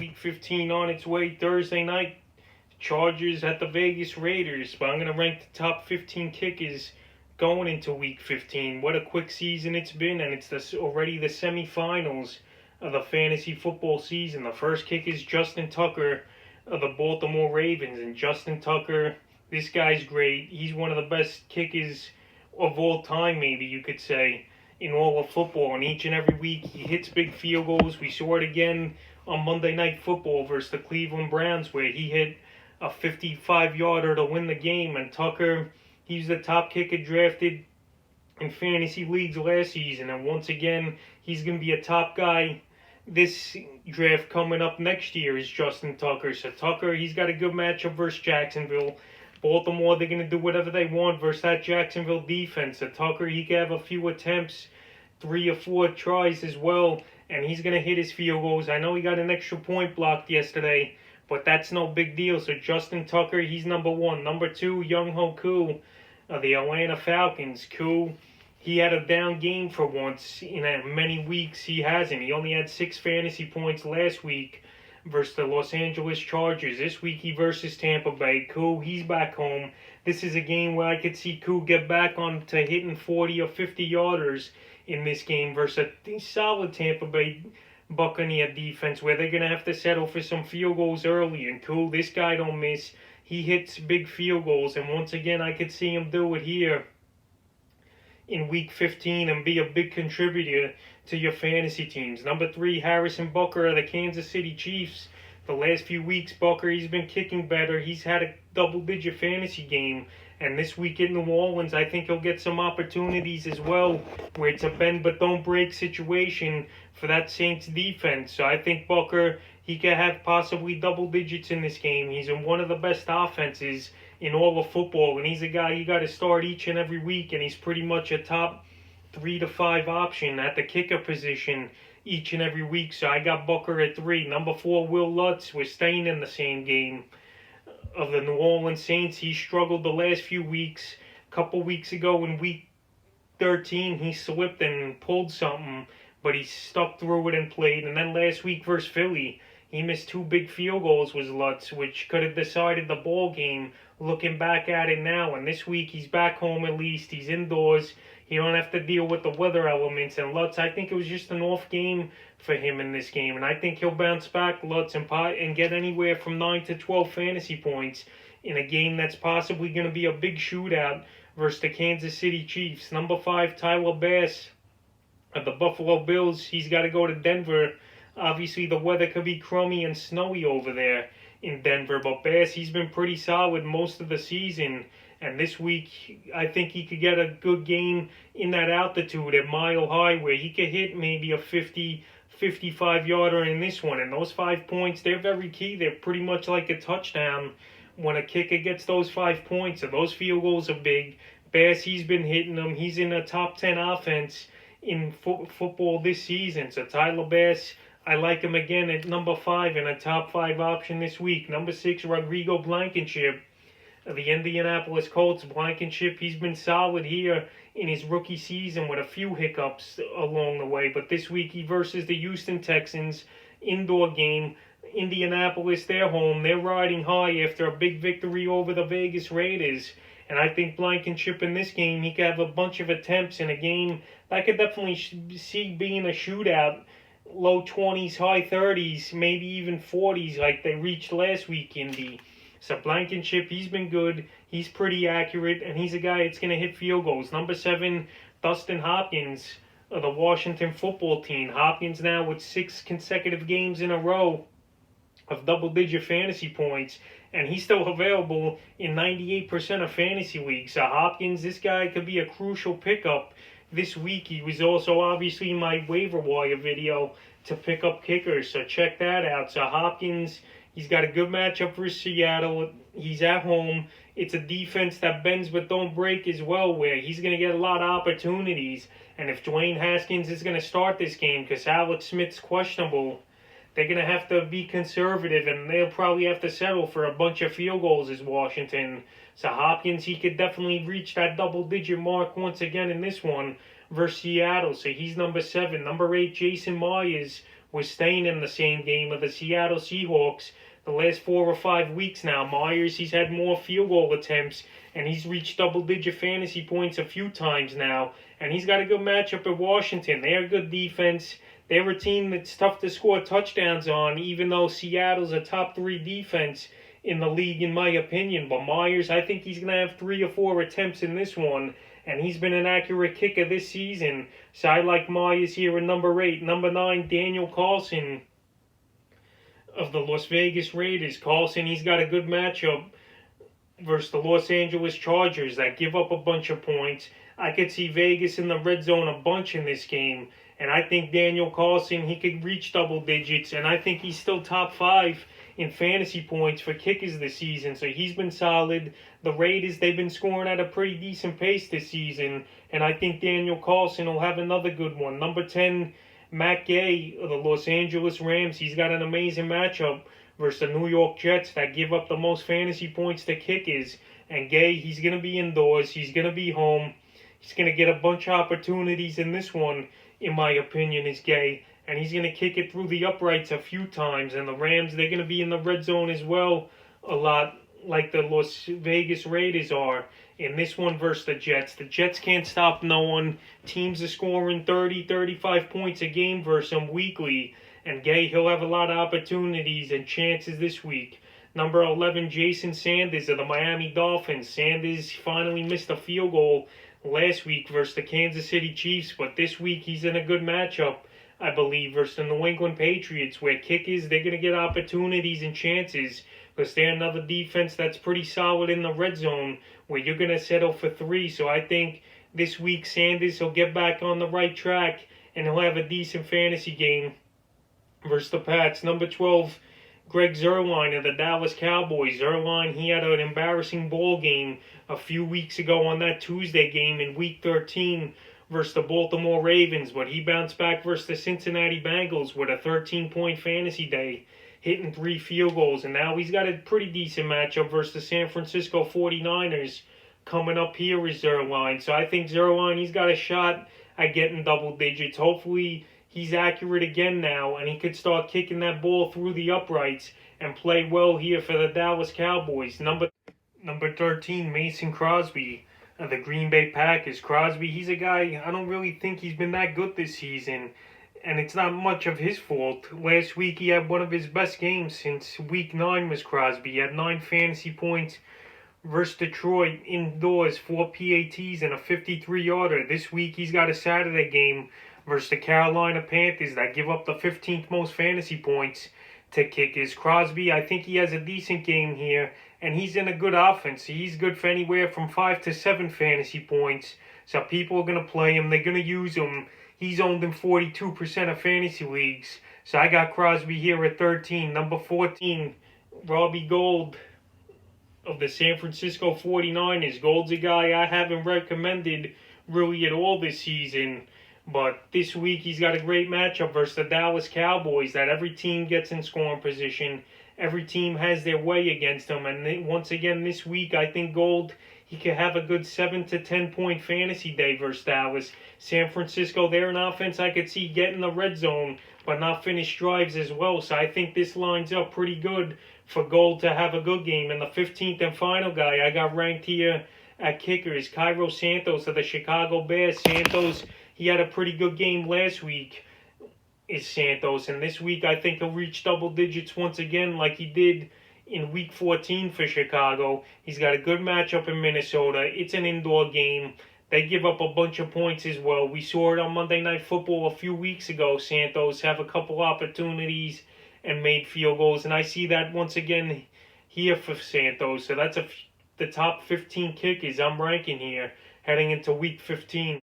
Week 15 on its way Thursday night. Chargers at the Vegas Raiders. But I'm going to rank the top 15 kickers going into Week 15. What a quick season it's been, and it's already the semifinals of the fantasy football season. The first kicker is Justin Tucker of the Baltimore Ravens. And Justin Tucker, this guy's great. He's one of the best kickers of all time, maybe you could say, in all of football. And each and every week he hits big field goals. We saw it again on Monday Night Football versus the Cleveland Browns, where he hit a 55-yarder to win the game. And Tucker, he's the top kicker drafted in fantasy leagues last season. And once again, he's going to be a top guy this draft coming up next year is Justin Tucker. So Tucker, he's got a good matchup versus Jacksonville. Baltimore, they're going to do whatever they want versus that Jacksonville defense. So Tucker, he can have a few attempts, 3 or 4 tries as well, and he's going to hit his field goals. I know he got an extra point blocked yesterday, but that's no big deal. So Justin Tucker, he's number 1. Number 2, Younghoe Koo of the Atlanta Falcons. Koo, he had a down game for once. In many weeks, he hasn't. He only had 6 fantasy points last week versus the Los Angeles Chargers. This week, he versus Tampa Bay. Koo, he's back home. This is a game where I could see Koo get back on to hitting 40 or 50-yarders in this game versus a solid Tampa Bay Buccaneer defense, where they're going to have to settle for some field goals early. And Koo, this guy don't miss. He hits big field goals, and once again, I could see him do it here in Week 15 and be a big contributor to your fantasy teams. Number 3, Harrison Butker of the Kansas City Chiefs. The last few weeks, Butker, he's been kicking better. He's had a double-digit fantasy game. And this week in New Orleans, I think he'll get some opportunities as well, where it's a bend-but-don't-break situation for that Saints defense. So I think Butker, he could have possibly double digits in this game. He's in one of the best offenses in all of football, and he's a guy you got to start each and every week, and he's pretty much a top 3 to 5 option at the kicker position each and every week. So I got Butker at 3. Number 4, Will Lutz. We're staying in the same game of the New Orleans Saints. He struggled the last few weeks. A couple weeks ago in Week 13, he slipped and pulled something, but he stuck through it and played. And then last week versus Philly, he missed 2 big field goals with Lutz, which could have decided the ball game looking back at it now. And this week, he's back home at least. He's indoors. He don't have to deal with the weather elements. And Lutz, I think it was just an off game for him in this game. And I think he'll bounce back, Lutz, and get anywhere from 9 to 12 fantasy points in a game that's possibly going to be a big shootout versus the Kansas City Chiefs. Number 5, Tyler Bass of the Buffalo Bills. He's got to go to Denver. Obviously, the weather could be crummy and snowy over there in Denver, but Bass, he's been pretty solid most of the season. And this week, I think he could get a good game in that altitude at Mile High, where he could hit maybe a 50, 55-yarder in this one. And those 5 points, they're very key. They're pretty much like a touchdown when a kicker gets those 5 points. And those field goals are big. Bass, he's been hitting them. He's in a top 10 offense in football this season. So Tyler Bass, I like him again at number 5 and a top 5 option this week. Number 6, Rodrigo Blankenship of the Indianapolis Colts. Blankenship, he's been solid here in his rookie season with a few hiccups along the way. But this week, he versus the Houston Texans, indoor game. Indianapolis, they're home. They're riding high after a big victory over the Vegas Raiders. And I think Blankenship in this game, he could have a bunch of attempts in a game that I could definitely see being a shootout. Low 20s, high 30s, maybe even 40s like they reached last week, Indy. So Blankenship, he's been good. He's pretty accurate, and he's a guy that's going to hit field goals. Number 7, Dustin Hopkins of the Washington football team. Hopkins now with 6 consecutive games in a row of double-digit fantasy points, and he's still available in 98% of fantasy leagues. So Hopkins, this guy could be a crucial pickup this week. He was also obviously in my waiver wire video to pick up kickers, so check that out. So Hopkins, he's got a good matchup for Seattle. He's at home. It's a defense that bends but don't break as well, where he's going to get a lot of opportunities. And if Dwayne Haskins is going to start this game because Alex Smith's questionable, they're going to have to be conservative, and they'll probably have to settle for a bunch of field goals as Washington. So Hopkins, he could definitely reach that double-digit mark once again in this one versus Seattle. So he's number 7. Number 8, Jason Myers was staying in the same game of the Seattle Seahawks the last 4 or 5 weeks now. Myers, he's had more field goal attempts, and he's reached double-digit fantasy points a few times now. And he's got a good matchup at Washington. They're a good defense. They're a team that's tough to score touchdowns on, even though Seattle's a top 3 defense in the league, in my opinion. But Myers, I think he's going to have 3 or 4 attempts in this one, and he's been an accurate kicker this season. So I like Myers here at number 8. Number 9, Daniel Carlson of the Las Vegas Raiders. Carlson, he's got a good matchup versus the Los Angeles Chargers that give up a bunch of points. I could see Vegas in the red zone a bunch in this game, and I think Daniel Carlson, he could reach double digits, and I think he's still top 5 in fantasy points for kickers this season, so he's been solid. The Raiders, they've been scoring at a pretty decent pace this season, and I think Daniel Carlson will have another good one. Number 10, Matt Gay of the Los Angeles Rams. He's got an amazing matchup versus the New York Jets that give up the most fantasy points to kickers. And Gay, he's going to be indoors. He's going to be home. He's going to get a bunch of opportunities in this one, in my opinion, is Gay. And he's going to kick it through the uprights a few times. And the Rams, they're going to be in the red zone as well a lot, like the Las Vegas Raiders are in this one versus the Jets. The Jets can't stop no one. Teams are scoring 30, 35 points a game versus them weekly. And Gay, he'll have a lot of opportunities and chances this week. Number 11, Jason Sanders of the Miami Dolphins. Sanders finally missed a field goal last week versus the Kansas City Chiefs, but this week he's in a good matchup, I believe, versus the New England Patriots, where kickers, they're going to get opportunities and chances because they're another defense that's pretty solid in the red zone where you're going to settle for 3. So I think this week Sanders will get back on the right track and he'll have a decent fantasy game versus the Pats. Number 12, Greg Zuerlein of the Dallas Cowboys. Zuerlein, he had an embarrassing ball game a few weeks ago on that Tuesday game in Week 13 versus the Baltimore Ravens, but he bounced back versus the Cincinnati Bengals with a 13-point fantasy day, hitting 3 field goals, and now he's got a pretty decent matchup versus the San Francisco 49ers coming up here with Zuerlein. So I think Zuerlein, he's got a shot at getting double digits. Hopefully he's accurate again now, and he could start kicking that ball through the uprights and play well here for the Dallas Cowboys. Number 13, Mason Crosby of the Green Bay Packers. Crosby, he's a guy, I don't really think he's been that good this season, and it's not much of his fault. Last week he had one of his best games since Week 9 was Crosby. He had 9 fantasy points versus Detroit indoors, 4 PATs, and a 53-yarder. This week he's got a Saturday game versus the Carolina Panthers that give up the 15th most fantasy points to kickers. Crosby, I think he has a decent game here, and he's in a good offense. He's good for anywhere from 5 to 7 fantasy points. So people are going to play him. They're going to use him. He's owned in 42% of fantasy leagues. So I got Crosby here at 13. Number 14, Robbie Gould of the San Francisco 49ers. Gold's a guy I haven't recommended really at all this season. But this week he's got a great matchup versus the Dallas Cowboys that every team gets in scoring position. Every team has their way against them. And once again this week, I think Gold, he could have a good 7 to 10 point fantasy day versus Dallas. San Francisco, they're an offense I could see get in the red zone, but not finish drives as well. So I think this lines up pretty good for Gold to have a good game. And the 15th and final guy I got ranked here at kicker is Cairo Santos of the Chicago Bears. Santos, he had a pretty good game last week, is Santos. And this week, I think he'll reach double digits once again like he did in Week 14 for Chicago. He's got a good matchup in Minnesota. It's an indoor game. They give up a bunch of points as well. We saw it on Monday Night Football a few weeks ago. Santos have a couple opportunities and made field goals. And I see that once again here for Santos. So that's the top 15 kickers I'm ranking here heading into Week 15.